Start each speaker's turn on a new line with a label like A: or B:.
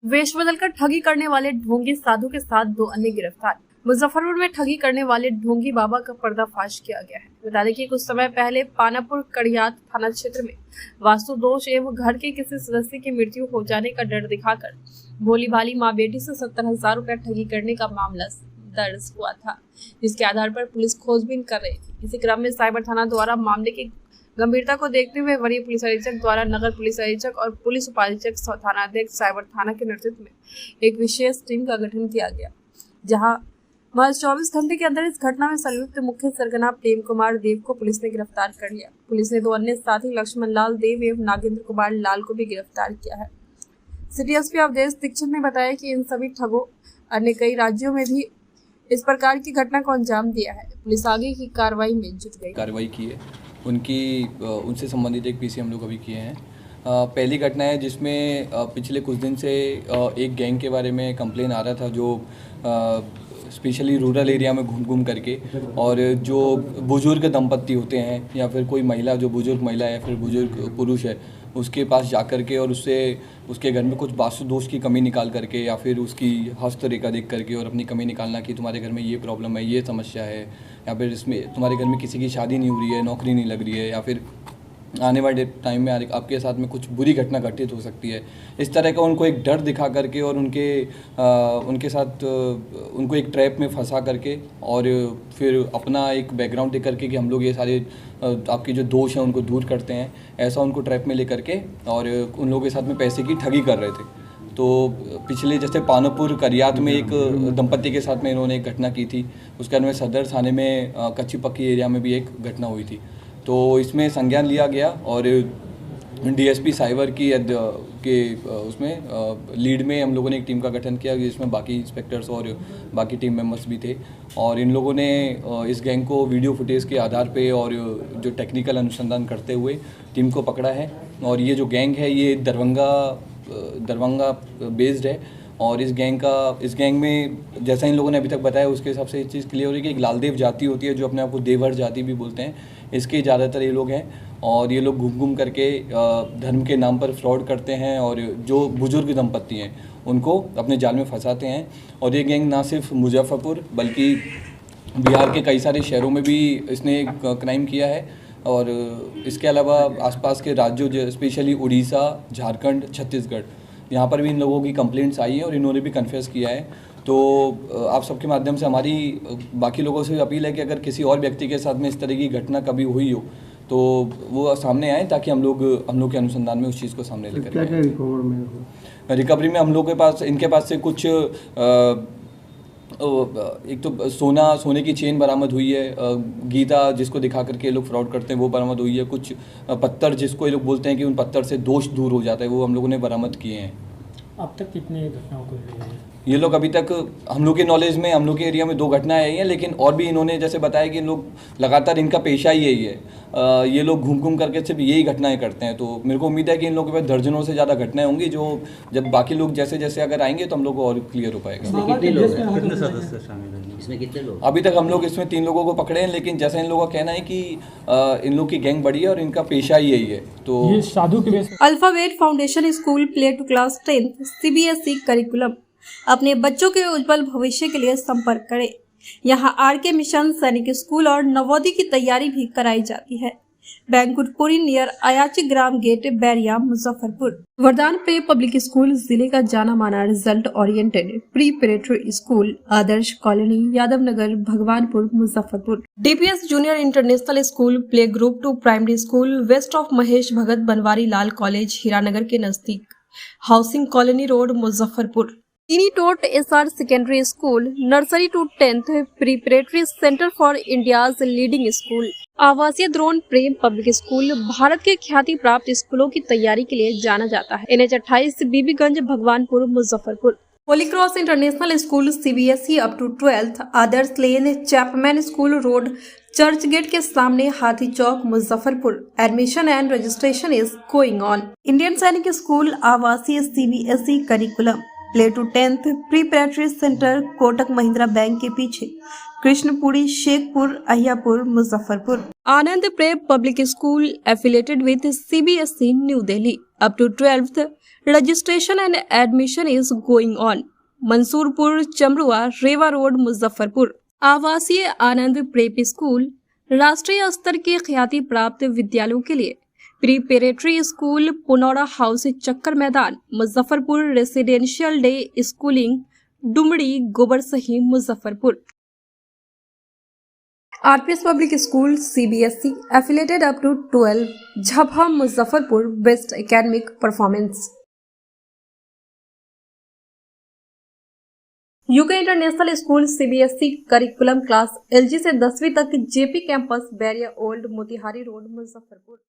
A: वेश बदलकर ठगी करने वाले ढोंगी साधु के साथ 2 अन्य गिरफ्तार। मुजफ्फरपुर में ठगी करने वाले ढोंगी बाबा का पर्दाफाश किया गया है। बता दें कि कुछ समय पहले पानापुर कड़ियात थाना क्षेत्र में वास्तु दोष एवं घर के किसी सदस्य की मृत्यु हो जाने का डर दिखाकर भोली भाली मां बेटी से 70,000 रुपया ठगी करने का मामला दर्ज हुआ था, जिसके आधार पर पुलिस खोजबीन कर रही थी। इसी क्रम में साइबर थाना द्वारा मामले की गंभीरता को देखते हुए वरीय पुलिस अधीक्षक द्वारा नगर पुलिस अधीक्षक और पुलिस उपाधीक्षक थानाध्यक्ष साइबर थाना के नेतृत्व में एक विशेष टीम का गठन किया गया, जहां महज 24 घंटे के अंदर इस घटना में संयुक्त मुख्य सरगना प्रेम कुमार देव को पुलिस ने गिरफ्तार कर लिया। पुलिस ने 2 अन्य साथी लक्ष्मण लाल देव एवं नागेंद्र कुमार लाल को भी गिरफ्तार किया है। सिटी एसपी अवधेश दीक्षित ने बताया कि इन सभी ठगों अन्य कई राज्यों में भी इस प्रकार की घटना को अंजाम दिया है। पुलिस आगे की कार्रवाई में जुट गई।
B: कार्रवाई की है, उनसे संबंधित एक पीसी हम लोग अभी किए हैं। पहली घटना है जिसमें पिछले कुछ दिन से एक गैंग के बारे में कंप्लेन आ रहा था, जो स्पेशली रूरल एरिया में घूम करके, और जो बुजुर्ग दंपत्ति होते हैं या फिर कोई महिला, जो बुजुर्ग महिला है या फिर बुजुर्ग पुरुष है, उसके पास जा कर के और उससे उसके घर में कुछ वास्तु दोष की कमी निकाल करके या फिर उसकी हस्तरेखा देख करके और अपनी कमी निकालना कि तुम्हारे घर में ये प्रॉब्लम है, ये समस्या है, या फिर इसमें तुम्हारे घर में किसी की शादी नहीं हो रही है, नौकरी नहीं लग रही है, या फिर आने वाले टाइम में आपके साथ में कुछ बुरी घटना घटित हो सकती है। इस तरह का उनको एक डर दिखा करके और उनके साथ उनको एक ट्रैप में फंसा करके और फिर अपना एक बैकग्राउंड दे करके कि हम लोग ये सारे आपके जो दोष हैं उनको दूर करते हैं, ऐसा उनको ट्रैप में ले करके और उन लोगों के साथ में पैसे की ठगी कर रहे थे। तो पिछले जैसे पानापुर कड़ियात में एक दंपत्ति के साथ में इन्होंने एक घटना की थी, उसके बाद में सदर थाने में कच्ची पक्की एरिया में भी एक घटना हुई थी। तो इसमें संज्ञान लिया गया और डीएसपी साइबर के उसमें लीड में हम लोगों ने एक टीम का गठन किया, जिसमें बाकी इंस्पेक्टर्स और बाकी टीम मेंबर्स भी थे, और इन लोगों ने इस गैंग को वीडियो फुटेज के आधार पे और जो टेक्निकल अनुसंधान करते हुए टीम को पकड़ा है। और ये जो गैंग है ये दरभंगा बेस्ड है, और इस गैंग में जैसा इन लोगों ने अभी तक बताया उसके हिसाब से ये चीज़ क्लियर हो रही है कि एक लालदेव जाति होती है, जो अपने आप को देवर जाति भी बोलते हैं, इसके ज़्यादातर ये लोग हैं। और ये लोग घूम करके धर्म के नाम पर फ्रॉड करते हैं और जो बुजुर्ग दंपत्ति हैं उनको अपने जाल में फंसाते हैं। और ये गैंग ना सिर्फ मुजफ्फरपुर बल्कि बिहार के कई सारे शहरों में भी इसने क्राइम किया है, और इसके अलावा आसपास के राज्यों स्पेशली उड़ीसा, झारखंड, छत्तीसगढ़, यहाँ पर भी इन लोगों की कंप्लेंट्स आई है और इन्होंने भी कन्फेस किया है। तो आप सबके माध्यम से हमारी बाकी लोगों से भी अपील है कि अगर किसी और व्यक्ति के साथ में इस तरह की घटना कभी हुई हो तो वो सामने आए, ताकि हम लोग के अनुसंधान में उस चीज़ को सामने लेकर आए। रिकवरी में हम लोग के पास इनके पास से कुछ एक तो सोने की चेन बरामद हुई है, गीता जिसको दिखा करके लोग फ्रॉड करते हैं वो बरामद हुई है, कुछ पत्थर जिसको ये लोग बोलते हैं कि उन पत्थर से दोष दूर हो जाता है, वो हम लोगों ने बरामद किए हैं।
C: अब तक कितने घटनाओं को
B: ये लोग अभी तक हम लोग के नॉलेज में हम लोग के एरिया में 2 घटनाएं आई हैं, लेकिन और भी इन्होंने जैसे बताया कि इन लोग लगातार इनका पेशा ही यही है, ये लोग घूम करके सिर्फ यही घटनाएं करते हैं। तो मेरे को उम्मीद है कि इन लोगों के पास दर्जनों से ज़्यादा घटनाएं होंगी, जो जब बाकी लोग जैसे जैसे अगर आएंगे तो हम लोग को और क्लियर हो पाएगा।
D: कितने सदस्य शामिल हैं इसमें, कितने लोग?
B: अभी तक हम लोग इसमें 3 लोगों को पकड़े हैं, लेकिन जैसा इन लोगों का कहना है कि इन लोग की गैंग बड़ी है और इनका पेशा ही यही है। तो
C: ये साधु के
A: alphabet foundation school play to class 10th CBSE curriculum. अपने बच्चों के उज्जवल भविष्य के लिए संपर्क करें। यहाँ RK मिशन सैनिक स्कूल और नवोदय की तैयारी भी कराई जाती है। बैंकुटपुरी नियर अयाची ग्राम गेट, बैरिया, मुजफ्फरपुर। वरदान प्रे पब्लिक स्कूल जिले का जाना माना result oriented preparatory school, Adarsh colony, Yadav Nagar, Bhagwanpur, Muzaffarpur. DPS junior international school, play group 2 primary school, west of Mahesh Bhagat Banwari Lal college, Hiranagar के नजदीक, housing colony road, Muzaffarpur. Tiny tot SR secondary school, nursery to 10th preparatory centre for India's leading school. आवासीय Drona Prem public school Bharat के ख्याति प्राप्त स्कूलों की तैयारी के लिए जाना जाता है। NH 28 Bibiganj, Bhagwanpur, Muzaffarpur. Holy cross international school CBSE up to 12th, Adarsh lane, Chapman school road, church gate के सामने, Hathi Chowk, Muzaffarpur. Admission and registration is going on. Indian Sainik school आवासीय CBSE curriculum. Play to 10th preparatory centre Kotak Mahindra bank के पीछे, Krishnapuri, Shekhpur, Ahiyapur, Muzaffarpur. Anand prep public school affiliated with CBSE New Delhi. Up to 12th, registration and admission is going on. Mansurpur, Chamrua, Rewa road, Muzaffarpur. आवासीय Anand prep school राष्ट्रीय स्तर के ख्याति प्राप्त विद्यालयों के लिए preparatory school, Punaura house, Chakkar Maidan, Muzaffarpur. Residential day schooling, Dumri, Gobarsahi, Muzaffarpur. RPS public school CBSE affiliated up to 12, Jhapaha, Muzaffarpur. Best academic performance. UK international school CBSE curriculum class LG से 10वीं तक, JP campus, Bairiya old, Motihari road, Muzaffarpur.